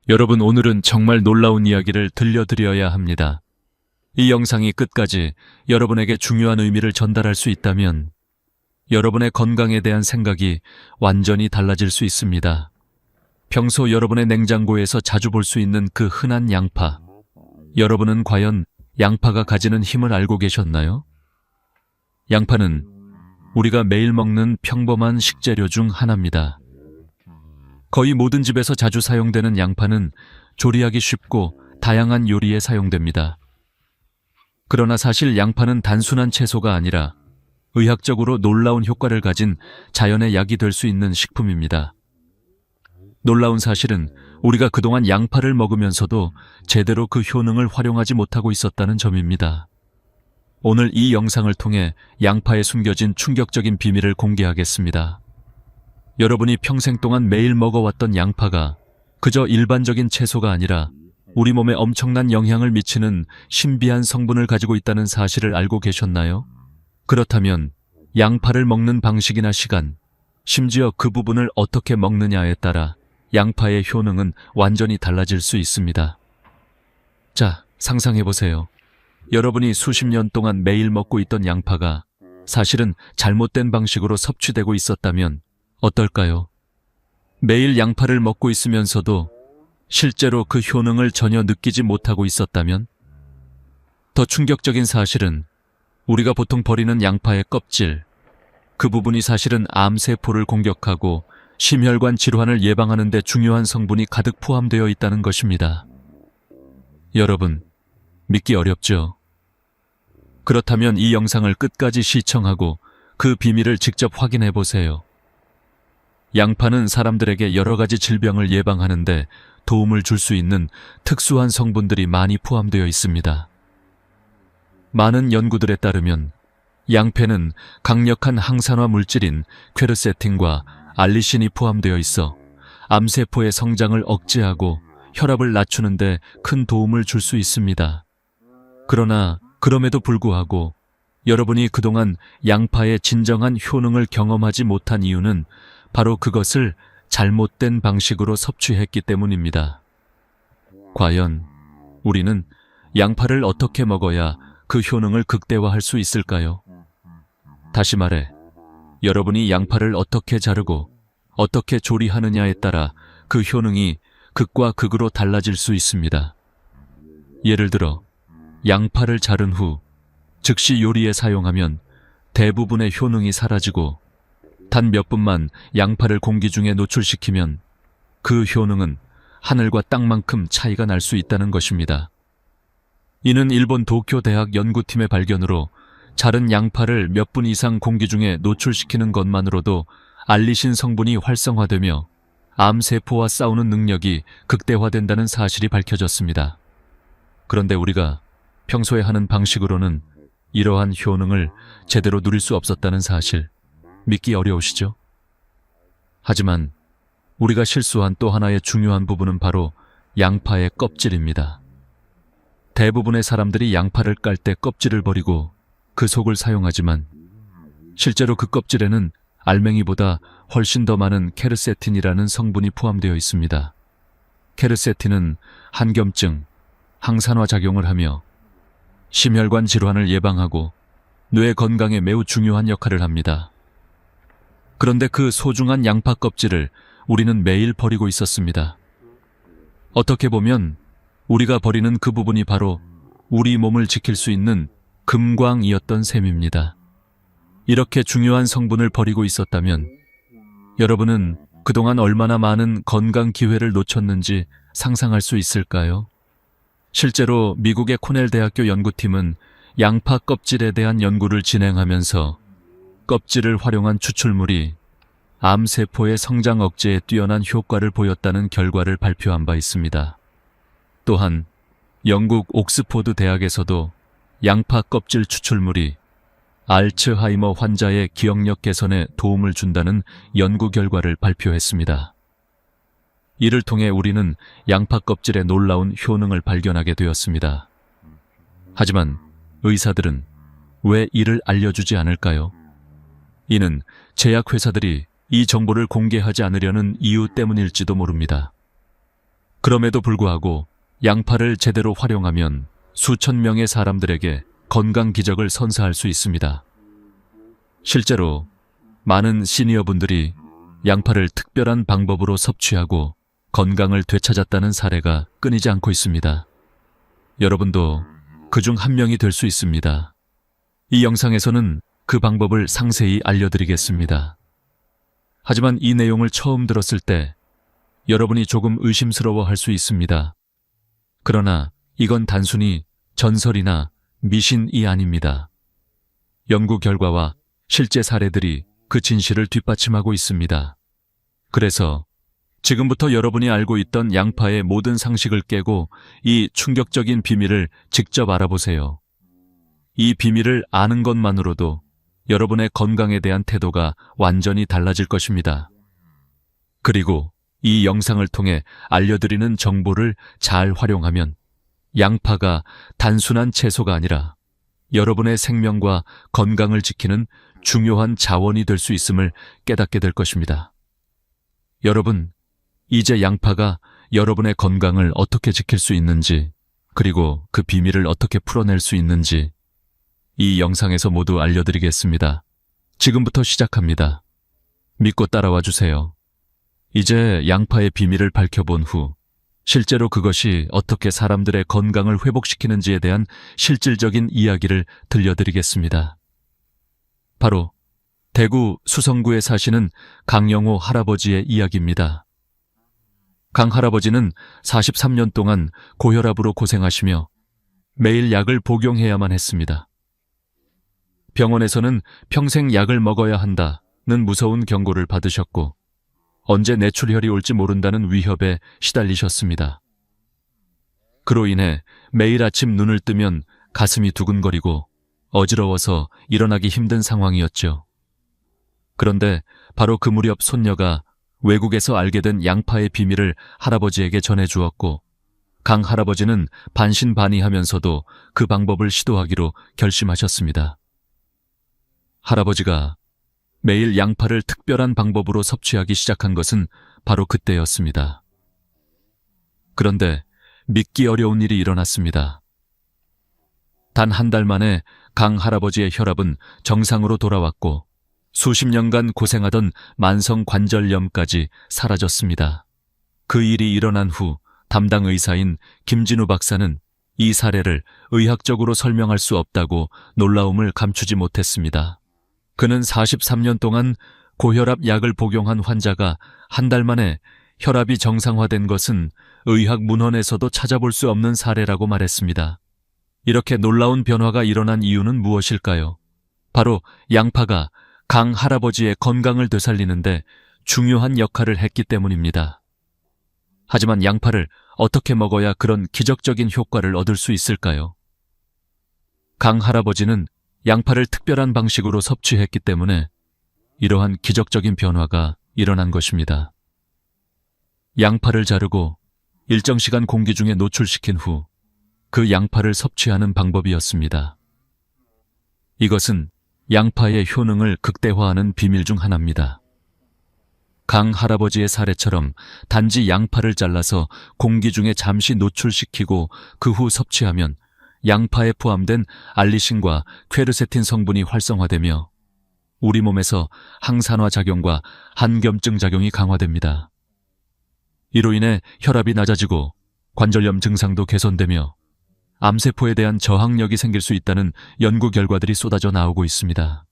여러분, 오늘은 정말 놀라운 이야기를 들려드려야 합니다. 이 영상이 끝까지 여러분에게 중요한 의미를 전달할 수 있다면 여러분의 건강에 대한 생각이 완전히 달라질 수 있습니다. 평소 여러분의 냉장고에서 자주 볼 수 있는 그 흔한 양파. 여러분은 과연 양파가 가지는 힘을 알고 계셨나요? 양파는 우리가 매일 먹는 평범한 식재료 중 하나입니다. 거의 모든 집에서 자주 사용되는 양파는 조리하기 쉽고 다양한 요리에 사용됩니다. 그러나 사실 양파는 단순한 채소가 아니라 의학적으로 놀라운 효과를 가진 자연의 약이 될 수 있는 식품입니다. 놀라운 사실은 우리가 그동안 양파를 먹으면서도 제대로 그 효능을 활용하지 못하고 있었다는 점입니다. 오늘 이 영상을 통해 양파에 숨겨진 충격적인 비밀을 공개하겠습니다. 여러분이 평생 동안 매일 먹어왔던 양파가 그저 일반적인 채소가 아니라 우리 몸에 엄청난 영향을 미치는 신비한 성분을 가지고 있다는 사실을 알고 계셨나요? 그렇다면 양파를 먹는 방식이나 시간, 심지어 그 부분을 어떻게 먹느냐에 따라 양파의 효능은 완전히 달라질 수 있습니다. 자, 상상해보세요. 여러분이 수십 년 동안 매일 먹고 있던 양파가 사실은 잘못된 방식으로 섭취되고 있었다면 어떨까요? 매일 양파를 먹고 있으면서도 실제로 그 효능을 전혀 느끼지 못하고 있었다면? 더 충격적인 사실은 우리가 보통 버리는 양파의 껍질, 그 부분이 사실은 암세포를 공격하고 심혈관 질환을 예방하는 데 중요한 성분이 가득 포함되어 있다는 것입니다. 여러분, 믿기 어렵죠? 그렇다면 이 영상을 끝까지 시청하고 그 비밀을 직접 확인해 보세요. 양파는 사람들에게 여러 가지 질병을 예방하는데 도움을 줄 수 있는 특수한 성분들이 많이 포함되어 있습니다. 많은 연구들에 따르면 양패는 강력한 항산화 물질인 퀘르세틴과 알리신이 포함되어 있어 암세포의 성장을 억제하고 혈압을 낮추는 데 큰 도움을 줄 수 있습니다. 그러나 그럼에도 불구하고 여러분이 그동안 양파의 진정한 효능을 경험하지 못한 이유는 바로 그것을 잘못된 방식으로 섭취했기 때문입니다. 과연 우리는 양파를 어떻게 먹어야 그 효능을 극대화할 수 있을까요? 다시 말해, 여러분이 양파를 어떻게 자르고 어떻게 조리하느냐에 따라 그 효능이 극과 극으로 달라질 수 있습니다. 예를 들어, 양파를 자른 후 즉시 요리에 사용하면 대부분의 효능이 사라지고 단 몇 분만 양파를 공기 중에 노출시키면 그 효능은 하늘과 땅만큼 차이가 날 수 있다는 것입니다. 이는 일본 도쿄 대학 연구팀의 발견으로 자른 양파를 몇 분 이상 공기 중에 노출시키는 것만으로도 알리신 성분이 활성화되며 암세포와 싸우는 능력이 극대화된다는 사실이 밝혀졌습니다. 그런데 우리가 평소에 하는 방식으로는 이러한 효능을 제대로 누릴 수 없었다는 사실, 믿기 어려우시죠? 하지만 우리가 실수한 또 하나의 중요한 부분은 바로 양파의 껍질입니다. 대부분의 사람들이 양파를 깔 때 껍질을 버리고 그 속을 사용하지만 실제로 그 껍질에는 알맹이보다 훨씬 더 많은 케르세틴이라는 성분이 포함되어 있습니다. 케르세틴은 한겸증, 항산화 작용을 하며 심혈관 질환을 예방하고 뇌 건강에 매우 중요한 역할을 합니다. 그런데 그 소중한 양파 껍질을 우리는 매일 버리고 있었습니다. 어떻게 보면 우리가 버리는 그 부분이 바로 우리 몸을 지킬 수 있는 금광이었던 셈입니다. 이렇게 중요한 성분을 버리고 있었다면 여러분은 그동안 얼마나 많은 건강 기회를 놓쳤는지 상상할 수 있을까요? 실제로 미국의 코넬 대학교 연구팀은 양파 껍질에 대한 연구를 진행하면서 껍질을 활용한 추출물이 암세포의 성장 억제에 뛰어난 효과를 보였다는 결과를 발표한 바 있습니다. 또한 영국 옥스포드 대학에서도 양파 껍질 추출물이 알츠하이머 환자의 기억력 개선에 도움을 준다는 연구 결과를 발표했습니다. 이를 통해 우리는 양파 껍질의 놀라운 효능을 발견하게 되었습니다. 하지만 의사들은 왜 이를 알려주지 않을까요? 이는 제약회사들이 이 정보를 공개하지 않으려는 이유 때문일지도 모릅니다. 그럼에도 불구하고 양파를 제대로 활용하면 수천 명의 사람들에게 건강 기적을 선사할 수 있습니다. 실제로 많은 시니어분들이 양파를 특별한 방법으로 섭취하고 건강을 되찾았다는 사례가 끊이지 않고 있습니다. 여러분도 그중 한 명이 될 수 있습니다. 이 영상에서는 그 방법을 상세히 알려드리겠습니다. 하지만 이 내용을 처음 들었을 때 여러분이 조금 의심스러워할 수 있습니다. 그러나 이건 단순히 전설이나 미신이 아닙니다. 연구 결과와 실제 사례들이 그 진실을 뒷받침하고 있습니다. 그래서 지금부터 여러분이 알고 있던 양파의 모든 상식을 깨고 이 충격적인 비밀을 직접 알아보세요. 이 비밀을 아는 것만으로도 여러분의 건강에 대한 태도가 완전히 달라질 것입니다. 그리고 이 영상을 통해 알려드리는 정보를 잘 활용하면 양파가 단순한 채소가 아니라 여러분의 생명과 건강을 지키는 중요한 자원이 될 수 있음을 깨닫게 될 것입니다. 여러분, 이제 양파가 여러분의 건강을 어떻게 지킬 수 있는지, 그리고 그 비밀을 어떻게 풀어낼 수 있는지 이 영상에서 모두 알려드리겠습니다. 지금부터 시작합니다. 믿고 따라와 주세요. 이제 양파의 비밀을 밝혀본 후 실제로 그것이 어떻게 사람들의 건강을 회복시키는지에 대한 실질적인 이야기를 들려드리겠습니다. 바로 대구 수성구에 사시는 강영호 할아버지의 이야기입니다. 강 할아버지는 43년 동안 고혈압으로 고생하시며 매일 약을 복용해야만 했습니다. 병원에서는 평생 약을 먹어야 한다는 무서운 경고를 받으셨고 언제 뇌출혈이 올지 모른다는 위협에 시달리셨습니다. 그로 인해 매일 아침 눈을 뜨면 가슴이 두근거리고 어지러워서 일어나기 힘든 상황이었죠. 그런데 바로 그 무렵 손녀가 외국에서 알게 된 양파의 비밀을 할아버지에게 전해주었고 강 할아버지는 반신반의하면서도 그 방법을 시도하기로 결심하셨습니다. 할아버지가 매일 양파를 특별한 방법으로 섭취하기 시작한 것은 바로 그때였습니다. 그런데 믿기 어려운 일이 일어났습니다. 단 한 달 만에 강 할아버지의 혈압은 정상으로 돌아왔고 수십 년간 고생하던 만성 관절염까지 사라졌습니다. 그 일이 일어난 후 담당 의사인 김진우 박사는 이 사례를 의학적으로 설명할 수 없다고 놀라움을 감추지 못했습니다. 그는 43년 동안 고혈압 약을 복용한 환자가 한 달 만에 혈압이 정상화된 것은 의학 문헌에서도 찾아볼 수 없는 사례라고 말했습니다. 이렇게 놀라운 변화가 일어난 이유는 무엇일까요? 바로 양파가 강 할아버지의 건강을 되살리는데 중요한 역할을 했기 때문입니다. 하지만 양파를 어떻게 먹어야 그런 기적적인 효과를 얻을 수 있을까요? 강 할아버지는 양파를 특별한 방식으로 섭취했기 때문에 이러한 기적적인 변화가 일어난 것입니다. 양파를 자르고 일정 시간 공기 중에 노출시킨 후 그 양파를 섭취하는 방법이었습니다. 이것은 양파의 효능을 극대화하는 비밀 중 하나입니다. 강 할아버지의 사례처럼 단지 양파를 잘라서 공기 중에 잠시 노출시키고 그 후 섭취하면 양파에 포함된 알리신과 퀘르세틴 성분이 활성화되며 우리 몸에서 항산화 작용과 한겸증 작용이 강화됩니다. 이로 인해 혈압이 낮아지고 관절염 증상도 개선되며 암세포에 대한 저항력이 생길 수 있다는 연구 결과들이 쏟아져 나오고 있습니다.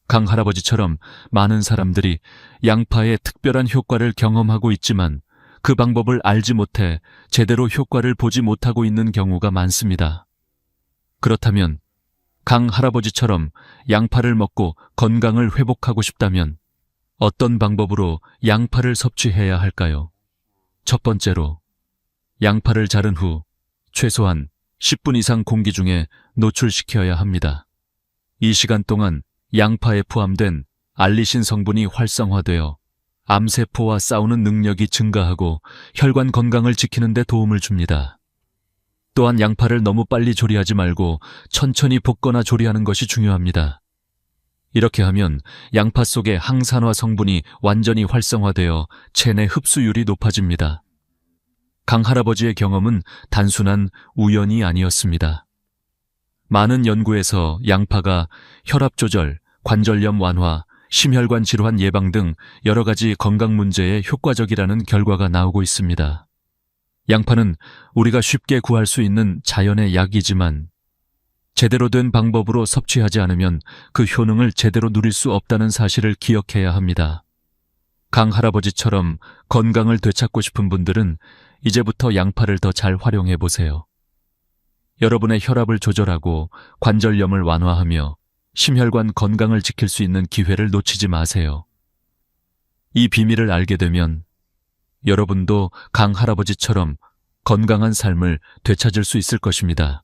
강 할아버지처럼 많은 사람들이 양파의 특별한 효과를 경험하고 있지만 그 방법을 알지 못해 제대로 효과를 보지 못하고 있는 경우가 많습니다. 그렇다면 강 할아버지처럼 양파를 먹고 건강을 회복하고 싶다면 어떤 방법으로 양파를 섭취해야 할까요? 첫 번째로, 양파를 자른 후 최소한 10분 이상 공기 중에 노출시켜야 합니다. 이 시간 동안 양파에 포함된 알리신 성분이 활성화되어 암세포와 싸우는 능력이 증가하고 혈관 건강을 지키는 데 도움을 줍니다. 또한 양파를 너무 빨리 조리하지 말고 천천히 볶거나 조리하는 것이 중요합니다. 이렇게 하면 양파 속의 항산화 성분이 완전히 활성화되어 체내 흡수율이 높아집니다. 강할아버지의 경험은 단순한 우연이 아니었습니다. 많은 연구에서 양파가 혈압 조절, 관절염 완화, 심혈관 질환 예방 등 여러 가지 건강 문제에 효과적이라는 결과가 나오고 있습니다. 양파는 우리가 쉽게 구할 수 있는 자연의 약이지만 제대로 된 방법으로 섭취하지 않으면 그 효능을 제대로 누릴 수 없다는 사실을 기억해야 합니다. 강 할아버지처럼 건강을 되찾고 싶은 분들은 이제부터 양파를 더 잘 활용해 보세요. 여러분의 혈압을 조절하고 관절염을 완화하며 심혈관 건강을 지킬 수 있는 기회를 놓치지 마세요. 이 비밀을 알게 되면 여러분도 강 할아버지처럼 건강한 삶을 되찾을 수 있을 것입니다.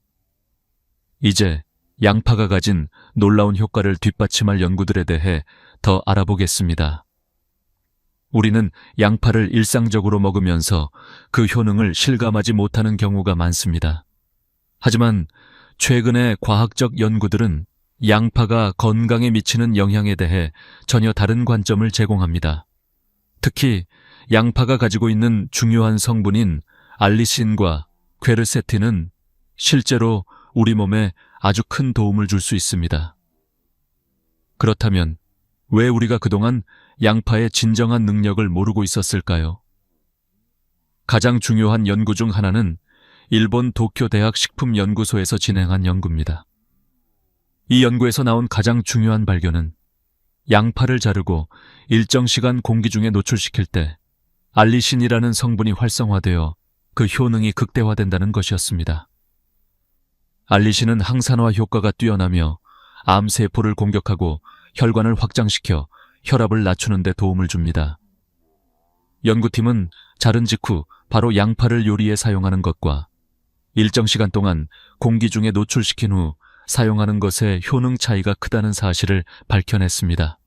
이제 양파가 가진 놀라운 효과를 뒷받침할 연구들에 대해 더 알아보겠습니다. 우리는 양파를 일상적으로 먹으면서 그 효능을 실감하지 못하는 경우가 많습니다. 하지만 최근의 과학적 연구들은 양파가 건강에 미치는 영향에 대해 전혀 다른 관점을 제공합니다. 특히 양파가 가지고 있는 중요한 성분인 알리신과 퀘르세틴은 실제로 우리 몸에 아주 큰 도움을 줄 수 있습니다. 그렇다면 왜 우리가 그동안 양파의 진정한 능력을 모르고 있었을까요? 가장 중요한 연구 중 하나는 일본 도쿄대학 식품연구소에서 진행한 연구입니다. 이 연구에서 나온 가장 중요한 발견은 양파를 자르고 일정 시간 공기 중에 노출시킬 때 알리신이라는 성분이 활성화되어 그 효능이 극대화된다는 것이었습니다. 알리신은 항산화 효과가 뛰어나며 암세포를 공격하고 혈관을 확장시켜 혈압을 낮추는 데 도움을 줍니다. 연구팀은 자른 직후 바로 양파를 요리에 사용하는 것과 일정 시간 동안 공기 중에 노출시킨 후 사용하는 것의 효능 차이가 크다는 사실을 밝혀냈습니다.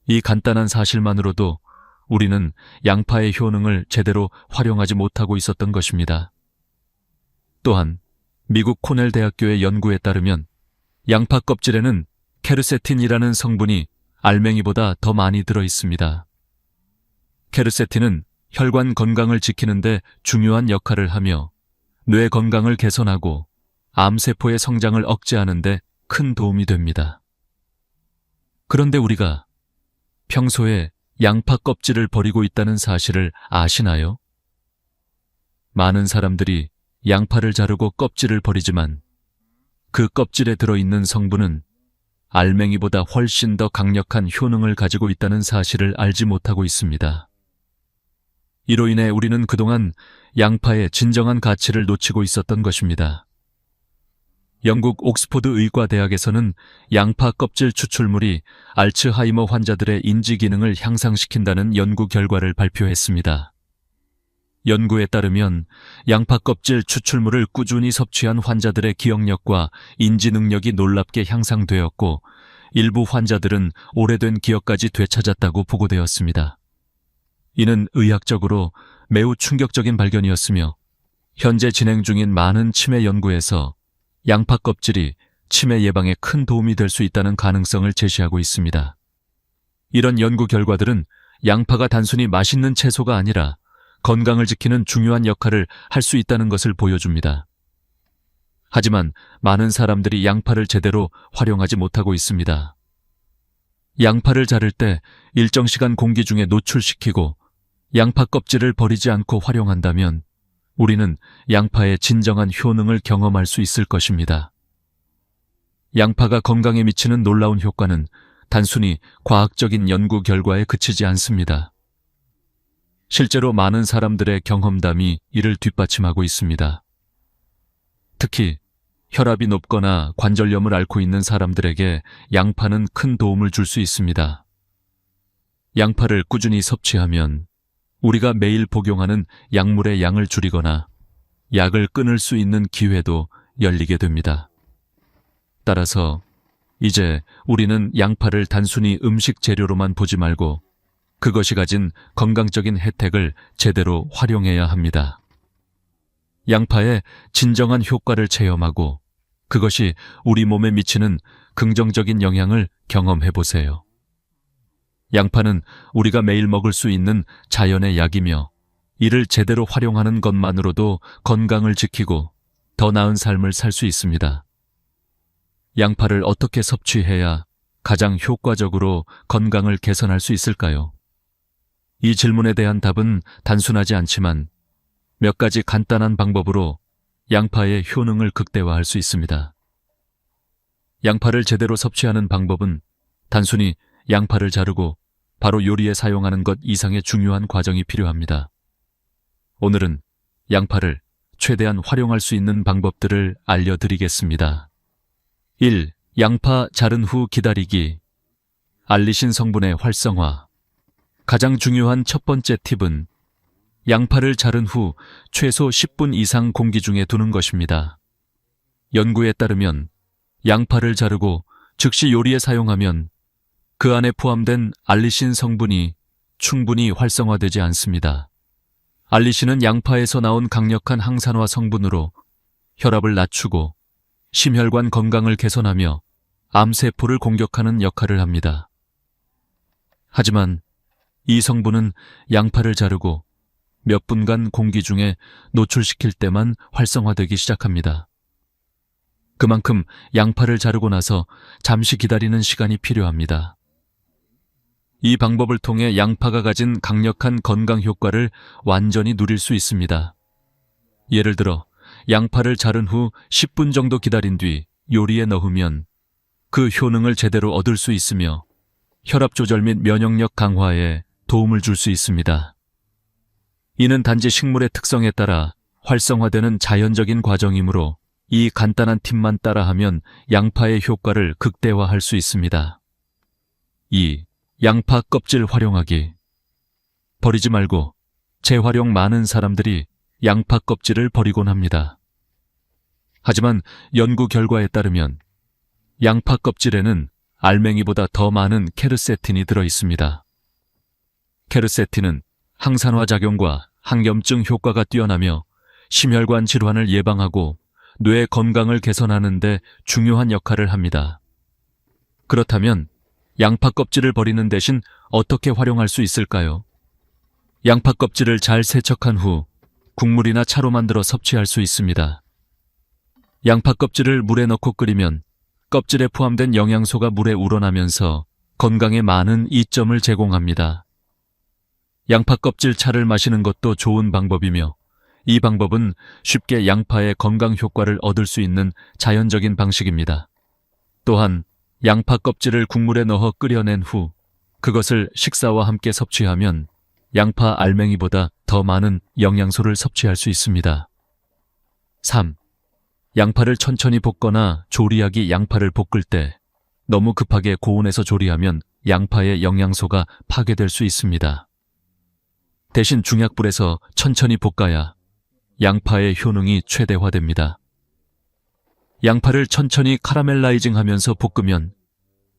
이 간단한 사실만으로도 우리는 양파의 효능을 제대로 활용하지 못하고 있었던 것입니다. 또한 미국 코넬 대학교의 연구에 따르면 양파 껍질에는 케르세틴이라는 성분이 알맹이보다 더 많이 들어 있습니다. 케르세틴은 혈관 건강을 지키는 데 중요한 역할을 하며 뇌 건강을 개선하고 암세포의 성장을 억제하는 데 큰 도움이 됩니다. 그런데 우리가 평소에 양파 껍질을 버리고 있다는 사실을 아시나요? 많은 사람들이 양파를 자르고 껍질을 버리지만 그 껍질에 들어있는 성분은 알맹이보다 훨씬 더 강력한 효능을 가지고 있다는 사실을 알지 못하고 있습니다. 이로 인해 우리는 그동안 양파의 진정한 가치를 놓치고 있었던 것입니다. 영국 옥스포드 의과대학에서는 양파 껍질 추출물이 알츠하이머 환자들의 인지 기능을 향상시킨다는 연구 결과를 발표했습니다. 연구에 따르면 양파 껍질 추출물을 꾸준히 섭취한 환자들의 기억력과 인지 능력이 놀랍게 향상되었고 일부 환자들은 오래된 기억까지 되찾았다고 보고되었습니다. 이는 의학적으로 매우 충격적인 발견이었으며 현재 진행 중인 많은 치매 연구에서 양파 껍질이 치매 예방에 큰 도움이 될 수 있다는 가능성을 제시하고 있습니다. 이런 연구 결과들은 양파가 단순히 맛있는 채소가 아니라 건강을 지키는 중요한 역할을 할 수 있다는 것을 보여줍니다. 하지만 많은 사람들이 양파를 제대로 활용하지 못하고 있습니다. 양파를 자를 때 일정 시간 공기 중에 노출시키고 양파 껍질을 버리지 않고 활용한다면 우리는 양파의 진정한 효능을 경험할 수 있을 것입니다. 양파가 건강에 미치는 놀라운 효과는 단순히 과학적인 연구 결과에 그치지 않습니다. 실제로 많은 사람들의 경험담이 이를 뒷받침하고 있습니다. 특히 혈압이 높거나 관절염을 앓고 있는 사람들에게 양파는 큰 도움을 줄 수 있습니다. 양파를 꾸준히 섭취하면 우리가 매일 복용하는 약물의 양을 줄이거나 약을 끊을 수 있는 기회도 열리게 됩니다. 따라서 이제 우리는 양파를 단순히 음식 재료로만 보지 말고 그것이 가진 건강적인 혜택을 제대로 활용해야 합니다. 양파의 진정한 효과를 체험하고 그것이 우리 몸에 미치는 긍정적인 영향을 경험해 보세요. 양파는 우리가 매일 먹을 수 있는 자연의 약이며 이를 제대로 활용하는 것만으로도 건강을 지키고 더 나은 삶을 살 수 있습니다. 양파를 어떻게 섭취해야 가장 효과적으로 건강을 개선할 수 있을까요? 이 질문에 대한 답은 단순하지 않지만 몇 가지 간단한 방법으로 양파의 효능을 극대화할 수 있습니다. 양파를 제대로 섭취하는 방법은 단순히 양파를 자르고 바로 요리에 사용하는 것 이상의 중요한 과정이 필요합니다. 오늘은 양파를 최대한 활용할 수 있는 방법들을 알려드리겠습니다. 1. 양파 자른 후 기다리기. 알리신 성분의 활성화. 가장 중요한 첫 번째 팁은 양파를 자른 후 최소 10분 이상 공기 중에 두는 것입니다. 연구에 따르면 양파를 자르고 즉시 요리에 사용하면 그 안에 포함된 알리신 성분이 충분히 활성화되지 않습니다. 알리신은 양파에서 나온 강력한 항산화 성분으로 혈압을 낮추고 심혈관 건강을 개선하며 암세포를 공격하는 역할을 합니다. 하지만 이 성분은 양파를 자르고 몇 분간 공기 중에 노출시킬 때만 활성화되기 시작합니다. 그만큼 양파를 자르고 나서 잠시 기다리는 시간이 필요합니다. 이 방법을 통해 양파가 가진 강력한 건강 효과를 완전히 누릴 수 있습니다. 예를 들어 양파를 자른 후 10분 정도 기다린 뒤 요리에 넣으면 그 효능을 제대로 얻을 수 있으며 혈압 조절 및 면역력 강화에 도움을 줄 수 있습니다. 이는 단지 식물의 특성에 따라 활성화되는 자연적인 과정이므로 이 간단한 팁만 따라하면 양파의 효과를 극대화할 수 있습니다. 2. 양파 껍질 활용하기. 버리지 말고 재활용. 많은 사람들이 양파 껍질을 버리곤 합니다. 하지만 연구 결과에 따르면 양파 껍질에는 알맹이보다 더 많은 케르세틴이 들어 있습니다. 케르세틴은 항산화 작용과 항염증 효과가 뛰어나며 심혈관 질환을 예방하고 뇌 건강을 개선하는 데 중요한 역할을 합니다. 그렇다면 양파 껍질을 버리는 대신 어떻게 활용할 수 있을까요? 양파 껍질을 잘 세척한 후 국물이나 차로 만들어 섭취할 수 있습니다. 양파 껍질을 물에 넣고 끓이면 껍질에 포함된 영양소가 물에 우러나면서 건강에 많은 이점을 제공합니다. 양파 껍질 차를 마시는 것도 좋은 방법이며 이 방법은 쉽게 양파의 건강 효과를 얻을 수 있는 자연적인 방식입니다. 또한 양파 껍질을 국물에 넣어 끓여낸 후 그것을 식사와 함께 섭취하면 양파 알맹이보다 더 많은 영양소를 섭취할 수 있습니다. 3. 양파를 천천히 볶거나 조리하기. 양파를 볶을 때 너무 급하게 고온에서 조리하면 양파의 영양소가 파괴될 수 있습니다. 대신 중약불에서 천천히 볶아야 양파의 효능이 최대화됩니다. 양파를 천천히 카라멜라이징하면서 볶으면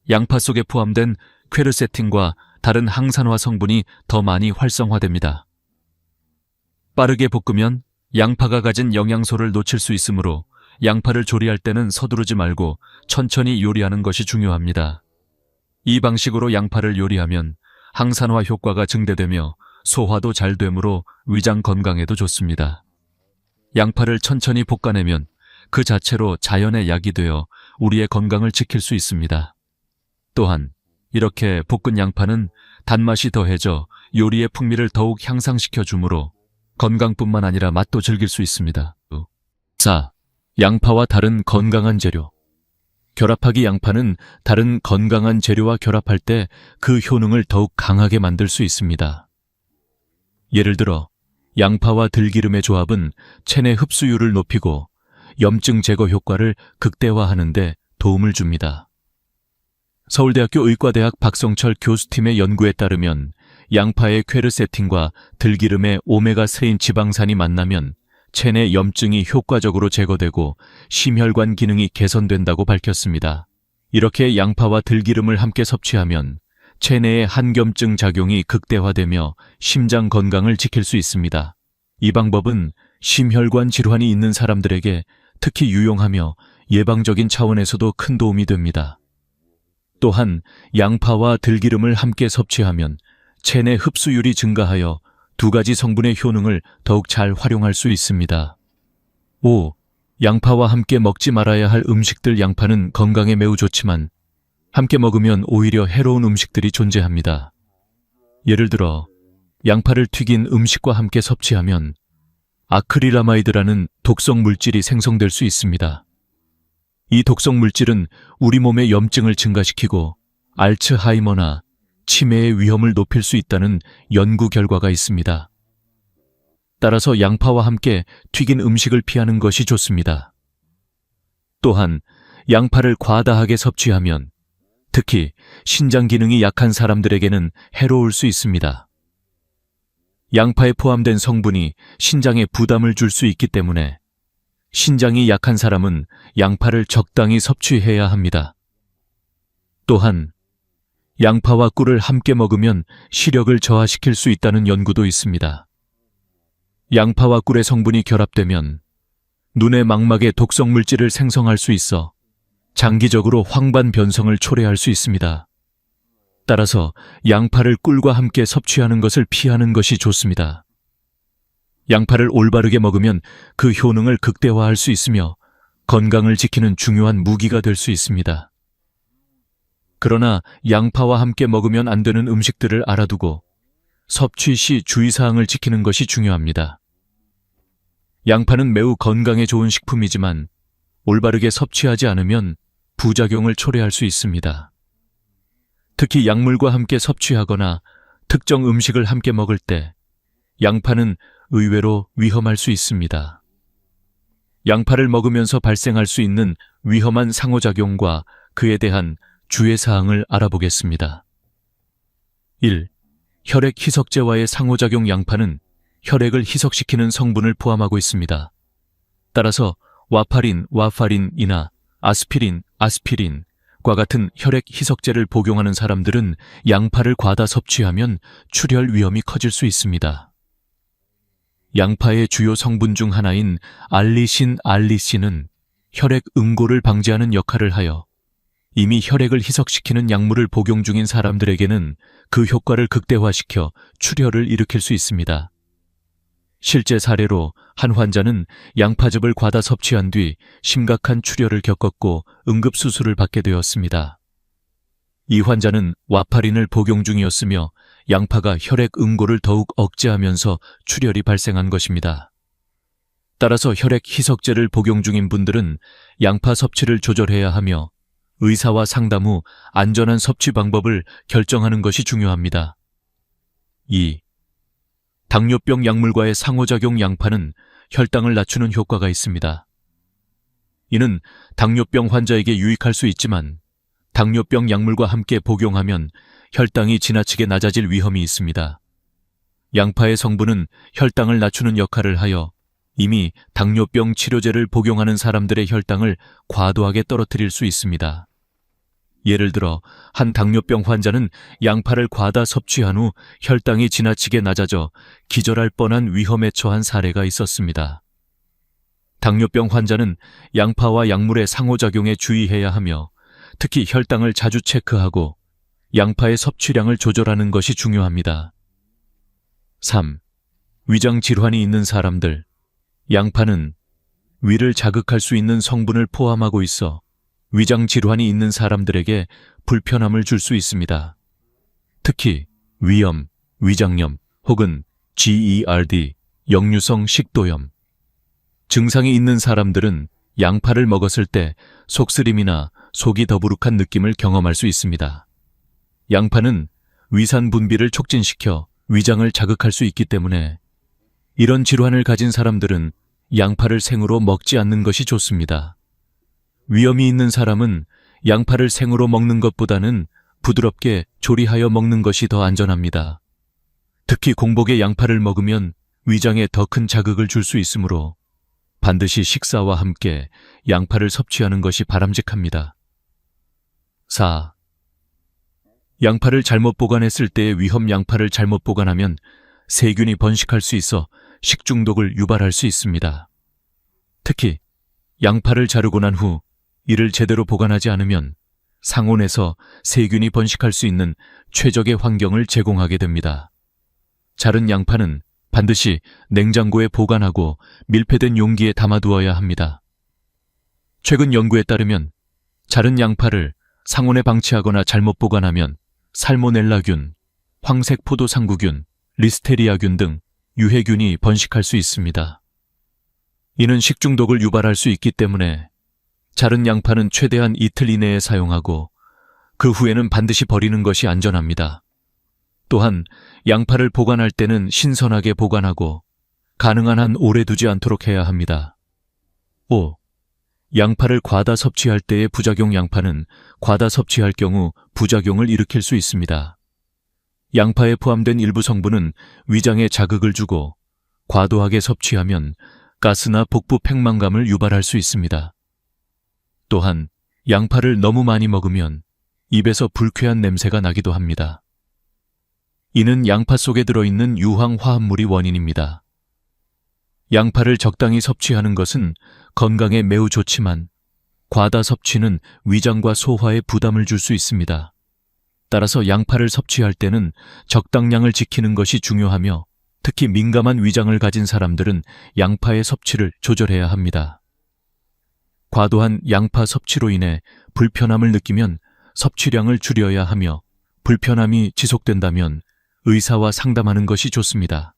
양파 속에 포함된 퀘르세틴과 다른 항산화 성분이 더 많이 활성화됩니다. 빠르게 볶으면 양파가 가진 영양소를 놓칠 수 있으므로 양파를 조리할 때는 서두르지 말고 천천히 요리하는 것이 중요합니다. 이 방식으로 양파를 요리하면 항산화 효과가 증대되며 소화도 잘 되므로 위장 건강에도 좋습니다. 양파를 천천히 볶아내면 그 자체로 자연의 약이 되어 우리의 건강을 지킬 수 있습니다. 또한 이렇게 볶은 양파는 단맛이 더해져 요리의 풍미를 더욱 향상시켜 주므로 건강뿐만 아니라 맛도 즐길 수 있습니다. 4. 양파와 다른 건강한 재료. 결합하기. 양파는 다른 건강한 재료와 결합할 때 그 효능을 더욱 강하게 만들 수 있습니다. 예를 들어 양파와 들기름의 조합은 체내 흡수율을 높이고 염증 제거 효과를 극대화하는 데 도움을 줍니다. 서울대학교 의과대학 박성철 교수팀의 연구에 따르면 양파의 퀘르세틴과 들기름의 오메가3인 지방산이 만나면 체내 염증이 효과적으로 제거되고 심혈관 기능이 개선된다고 밝혔습니다. 이렇게 양파와 들기름을 함께 섭취하면 체내의 항염증 작용이 극대화되며 심장 건강을 지킬 수 있습니다. 이 방법은 심혈관 질환이 있는 사람들에게 특히 유용하며 예방적인 차원에서도 큰 도움이 됩니다. 또한 양파와 들기름을 함께 섭취하면 체내 흡수율이 증가하여 두 가지 성분의 효능을 더욱 잘 활용할 수 있습니다. 5. 양파와 함께 먹지 말아야 할 음식들. 양파는 건강에 매우 좋지만 함께 먹으면 오히려 해로운 음식들이 존재합니다. 예를 들어 양파를 튀긴 음식과 함께 섭취하면 아크릴아마이드라는 독성 물질이 생성될 수 있습니다. 이 독성 물질은 우리 몸의 염증을 증가시키고 알츠하이머나 치매의 위험을 높일 수 있다는 연구 결과가 있습니다. 따라서 양파와 함께 튀긴 음식을 피하는 것이 좋습니다. 또한 양파를 과다하게 섭취하면 특히 신장 기능이 약한 사람들에게는 해로울 수 있습니다. 양파에 포함된 성분이 신장에 부담을 줄 수 있기 때문에 신장이 약한 사람은 양파를 적당히 섭취해야 합니다. 또한 양파와 꿀을 함께 먹으면 시력을 저하시킬 수 있다는 연구도 있습니다. 양파와 꿀의 성분이 결합되면 눈의 망막에 독성 물질을 생성할 수 있어 장기적으로 황반 변성을 초래할 수 있습니다. 따라서 양파를 꿀과 함께 섭취하는 것을 피하는 것이 좋습니다. 양파를 올바르게 먹으면 그 효능을 극대화할 수 있으며 건강을 지키는 중요한 무기가 될 수 있습니다. 그러나 양파와 함께 먹으면 안 되는 음식들을 알아두고 섭취 시 주의사항을 지키는 것이 중요합니다. 양파는 매우 건강에 좋은 식품이지만 올바르게 섭취하지 않으면 부작용을 초래할 수 있습니다. 특히 약물과 함께 섭취하거나 특정 음식을 함께 먹을 때 양파는 의외로 위험할 수 있습니다. 양파를 먹으면서 발생할 수 있는 위험한 상호작용과 그에 대한 주의사항을 알아보겠습니다. 1. 혈액 희석제와의 상호작용. 양파는 혈액을 희석시키는 성분을 포함하고 있습니다. 따라서 와파린이나 아스피린과 같은 혈액 희석제를 복용하는 사람들은 양파를 과다 섭취하면 출혈 위험이 커질 수 있습니다. 양파의 주요 성분 중 하나인 알리신은 혈액 응고를 방지하는 역할을 하여 이미 혈액을 희석시키는 약물을 복용 중인 사람들에게는 그 효과를 극대화시켜 출혈을 일으킬 수 있습니다. 실제 사례로 한 환자는 양파즙을 과다 섭취한 뒤 심각한 출혈을 겪었고 응급수술을 받게 되었습니다. 이 환자는 와파린을 복용 중이었으며 양파가 혈액 응고를 더욱 억제하면서 출혈이 발생한 것입니다. 따라서 혈액 희석제를 복용 중인 분들은 양파 섭취를 조절해야 하며 의사와 상담 후 안전한 섭취 방법을 결정하는 것이 중요합니다. 2. 당뇨병 약물과의 상호작용. 양파는 혈당을 낮추는 효과가 있습니다. 이는 당뇨병 환자에게 유익할 수 있지만 당뇨병 약물과 함께 복용하면 혈당이 지나치게 낮아질 위험이 있습니다. 양파의 성분은 혈당을 낮추는 역할을 하여 이미 당뇨병 치료제를 복용하는 사람들의 혈당을 과도하게 떨어뜨릴 수 있습니다. 예를 들어 한 당뇨병 환자는 양파를 과다 섭취한 후 혈당이 지나치게 낮아져 기절할 뻔한 위험에 처한 사례가 있었습니다. 당뇨병 환자는 양파와 약물의 상호작용에 주의해야 하며 특히 혈당을 자주 체크하고 양파의 섭취량을 조절하는 것이 중요합니다. 3. 위장 질환이 있는 사람들. 양파는 위를 자극할 수 있는 성분을 포함하고 있어 위장 질환이 있는 사람들에게 불편함을 줄 수 있습니다. 특히 위염, 위장염 혹은 GERD, 역류성 식도염 증상이 있는 사람들은 양파를 먹었을 때 속쓰림이나 속이 더부룩한 느낌을 경험할 수 있습니다. 양파는 위산 분비를 촉진시켜 위장을 자극할 수 있기 때문에 이런 질환을 가진 사람들은 양파를 생으로 먹지 않는 것이 좋습니다. 위염이 있는 사람은 양파를 생으로 먹는 것보다는 부드럽게 조리하여 먹는 것이 더 안전합니다. 특히 공복에 양파를 먹으면 위장에 더 큰 자극을 줄 수 있으므로 반드시 식사와 함께 양파를 섭취하는 것이 바람직합니다. 4. 양파를 잘못 보관했을 때의 위험. 양파를 잘못 보관하면 세균이 번식할 수 있어 식중독을 유발할 수 있습니다. 특히 양파를 자르고 난 후 이를 제대로 보관하지 않으면 상온에서 세균이 번식할 수 있는 최적의 환경을 제공하게 됩니다. 자른 양파는 반드시 냉장고에 보관하고 밀폐된 용기에 담아두어야 합니다. 최근 연구에 따르면 자른 양파를 상온에 방치하거나 잘못 보관하면 살모넬라균, 황색포도상구균, 리스테리아균 등 유해균이 번식할 수 있습니다. 이는 식중독을 유발할 수 있기 때문에 자른 양파는 최대한 이틀 이내에 사용하고 그 후에는 반드시 버리는 것이 안전합니다. 또한 양파를 보관할 때는 신선하게 보관하고 가능한 한 오래 두지 않도록 해야 합니다. 5. 양파를 과다 섭취할 때의 부작용. 양파는 과다 섭취할 경우 부작용을 일으킬 수 있습니다. 양파에 포함된 일부 성분은 위장에 자극을 주고 과도하게 섭취하면 가스나 복부 팽만감을 유발할 수 있습니다. 또한 양파를 너무 많이 먹으면 입에서 불쾌한 냄새가 나기도 합니다. 이는 양파 속에 들어있는 유황 화합물이 원인입니다. 양파를 적당히 섭취하는 것은 건강에 매우 좋지만 과다 섭취는 위장과 소화에 부담을 줄 수 있습니다. 따라서 양파를 섭취할 때는 적당량을 지키는 것이 중요하며 특히 민감한 위장을 가진 사람들은 양파의 섭취를 조절해야 합니다. 과도한 양파 섭취로 인해 불편함을 느끼면 섭취량을 줄여야 하며 불편함이 지속된다면 의사와 상담하는 것이 좋습니다.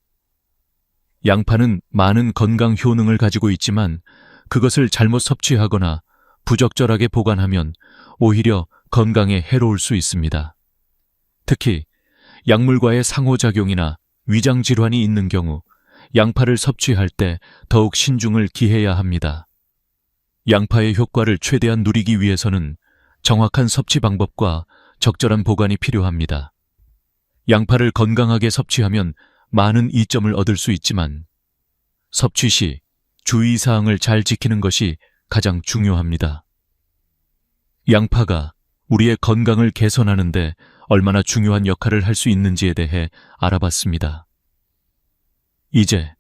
양파는 많은 건강 효능을 가지고 있지만 그것을 잘못 섭취하거나 부적절하게 보관하면 오히려 건강에 해로울 수 있습니다. 특히 약물과의 상호작용이나 위장질환이 있는 경우 양파를 섭취할 때 더욱 신중을 기해야 합니다. 양파의 효과를 최대한 누리기 위해서는 정확한 섭취 방법과 적절한 보관이 필요합니다. 양파를 건강하게 섭취하면 많은 이점을 얻을 수 있지만 섭취 시 주의사항을 잘 지키는 것이 가장 중요합니다. 양파가 우리의 건강을 개선하는 데 얼마나 중요한 역할을 할 수 있는지에 대해 알아봤습니다. 이제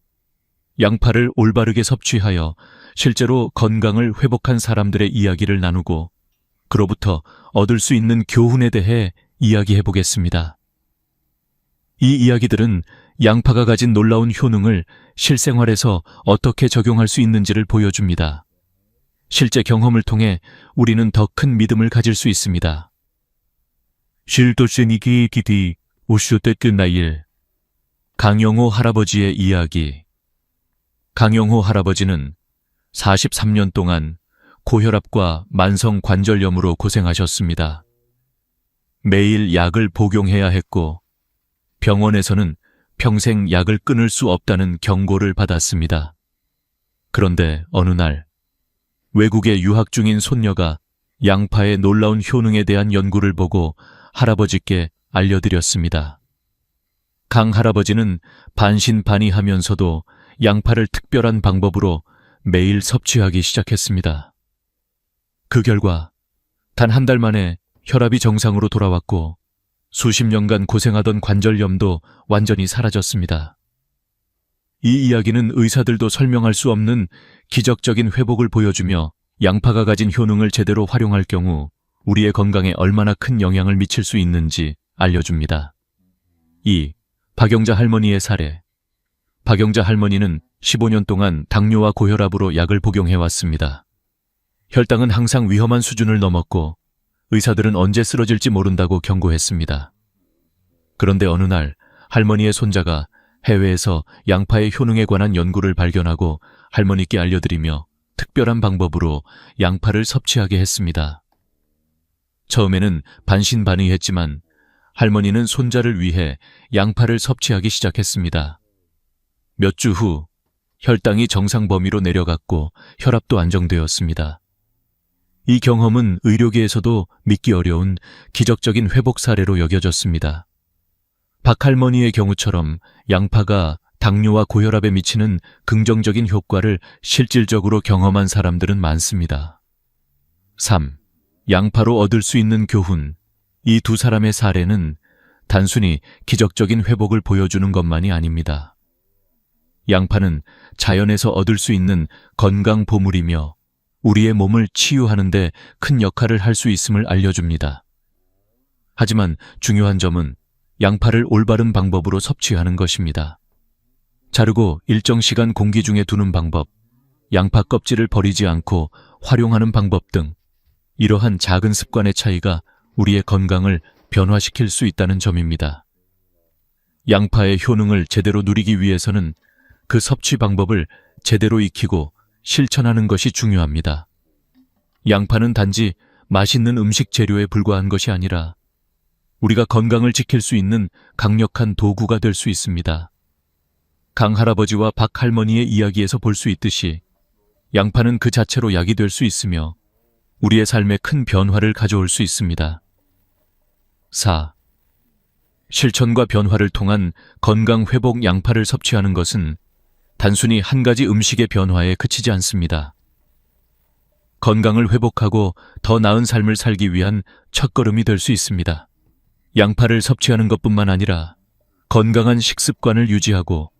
양파를 올바르게 섭취하여 실제로 건강을 회복한 사람들의 이야기를 나누고 그로부터 얻을 수 있는 교훈에 대해 이야기해 보겠습니다. 이 이야기들은 양파가 가진 놀라운 효능을 실생활에서 어떻게 적용할 수 있는지를 보여줍니다. 실제 경험을 통해 우리는 더 큰 믿음을 가질 수 있습니다. 실도스니기 기디 오쇼떼트 나일. 강영호 할아버지의 이야기. 강영호 할아버지는 43년 동안 고혈압과 만성 관절염으로 고생하셨습니다. 매일 약을 복용해야 했고 병원에서는 평생 약을 끊을 수 없다는 경고를 받았습니다. 그런데 어느 날 외국에 유학 중인 손녀가 양파의 놀라운 효능에 대한 연구를 보고 할아버지께 알려드렸습니다. 강 할아버지는 반신반의하면서도 양파를 특별한 방법으로 매일 섭취하기 시작했습니다. 그 결과 단 한 달 만에 혈압이 정상으로 돌아왔고 수십 년간 고생하던 관절염도 완전히 사라졌습니다. 이 이야기는 의사들도 설명할 수 없는 기적적인 회복을 보여주며 양파가 가진 효능을 제대로 활용할 경우 우리의 건강에 얼마나 큰 영향을 미칠 수 있는지 알려줍니다. 2. 박영자 할머니의 사례. 박영자 할머니는 15년 동안 당뇨와 고혈압으로 약을 복용해왔습니다. 혈당은 항상 위험한 수준을 넘었고 의사들은 언제 쓰러질지 모른다고 경고했습니다. 그런데 어느 날 할머니의 손자가 해외에서 양파의 효능에 관한 연구를 발견하고 할머니께 알려드리며 특별한 방법으로 양파를 섭취하게 했습니다. 처음에는 반신반의했지만 할머니는 손자를 위해 양파를 섭취하기 시작했습니다. 몇 주 후 혈당이 정상 범위로 내려갔고 혈압도 안정되었습니다. 이 경험은 의료계에서도 믿기 어려운 기적적인 회복 사례로 여겨졌습니다. 박 할머니의 경우처럼 양파가 당뇨와 고혈압에 미치는 긍정적인 효과를 실질적으로 경험한 사람들은 많습니다. 3. 양파로 얻을 수 있는 교훈. 이 두 사람의 사례는 단순히 기적적인 회복을 보여주는 것만이 아닙니다. 양파는 자연에서 얻을 수 있는 건강 보물이며 우리의 몸을 치유하는 데 큰 역할을 할 수 있음을 알려줍니다. 하지만 중요한 점은 양파를 올바른 방법으로 섭취하는 것입니다. 자르고 일정 시간 공기 중에 두는 방법, 양파 껍질을 버리지 않고 활용하는 방법 등 이러한 작은 습관의 차이가 우리의 건강을 변화시킬 수 있다는 점입니다. 양파의 효능을 제대로 누리기 위해서는 그 섭취 방법을 제대로 익히고 실천하는 것이 중요합니다. 양파는 단지 맛있는 음식 재료에 불과한 것이 아니라 우리가 건강을 지킬 수 있는 강력한 도구가 될 수 있습니다. 강할아버지와 박할머니의 이야기에서 볼 수 있듯이 양파는 그 자체로 약이 될 수 있으며 우리의 삶에 큰 변화를 가져올 수 있습니다. 4. 실천과 변화를 통한 건강 회복. 양파를 섭취하는 것은 단순히 한 가지 음식의 변화에 그치지 않습니다. 건강을 회복하고 더 나은 삶을 살기 위한 첫걸음이 될 수 있습니다. 양파를 섭취하는 것뿐만 아니라 건강한 식습관을 유지하고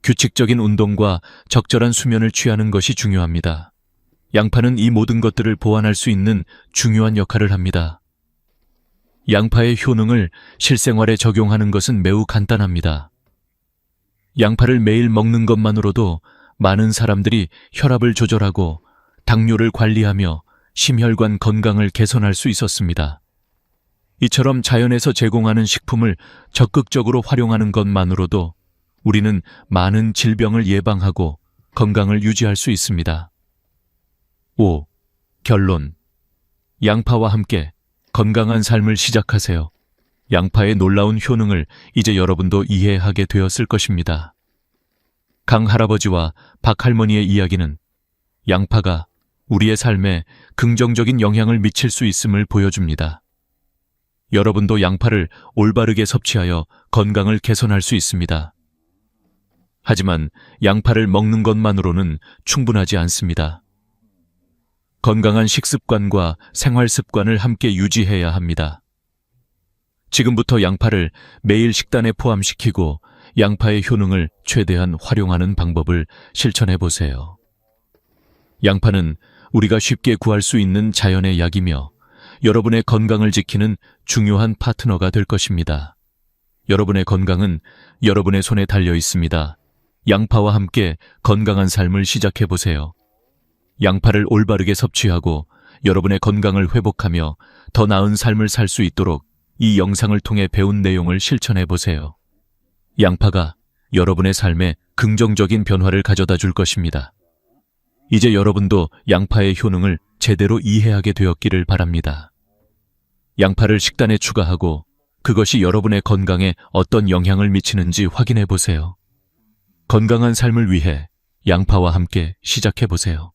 규칙적인 운동과 적절한 수면을 취하는 것이 중요합니다. 양파는 이 모든 것들을 보완할 수 있는 중요한 역할을 합니다. 양파의 효능을 실생활에 적용하는 것은 매우 간단합니다. 양파를 매일 먹는 것만으로도 많은 사람들이 혈압을 조절하고 당뇨를 관리하며 심혈관 건강을 개선할 수 있었습니다. 이처럼 자연에서 제공하는 식품을 적극적으로 활용하는 것만으로도 우리는 많은 질병을 예방하고 건강을 유지할 수 있습니다. 5. 결론. 양파와 함께 건강한 삶을 시작하세요. 양파의 놀라운 효능을 이제 여러분도 이해하게 되었을 것입니다. 강할아버지와 박할머니의 이야기는 양파가 우리의 삶에 긍정적인 영향을 미칠 수 있음을 보여줍니다. 여러분도 양파를 올바르게 섭취하여 건강을 개선할 수 있습니다. 하지만 양파를 먹는 것만으로는 충분하지 않습니다. 건강한 식습관과 생활 습관을 함께 유지해야 합니다. 지금부터 양파를 매일 식단에 포함시키고 양파의 효능을 최대한 활용하는 방법을 실천해 보세요. 양파는 우리가 쉽게 구할 수 있는 자연의 약이며 여러분의 건강을 지키는 중요한 파트너가 될 것입니다. 여러분의 건강은 여러분의 손에 달려 있습니다. 양파와 함께 건강한 삶을 시작해 보세요. 양파를 올바르게 섭취하고 여러분의 건강을 회복하며 더 나은 삶을 살 수 있도록 이 영상을 통해 배운 내용을 실천해 보세요. 양파가 여러분의 삶에 긍정적인 변화를 가져다 줄 것입니다. 이제 여러분도 양파의 효능을 제대로 이해하게 되었기를 바랍니다. 양파를 식단에 추가하고 그것이 여러분의 건강에 어떤 영향을 미치는지 확인해 보세요. 건강한 삶을 위해 양파와 함께 시작해 보세요.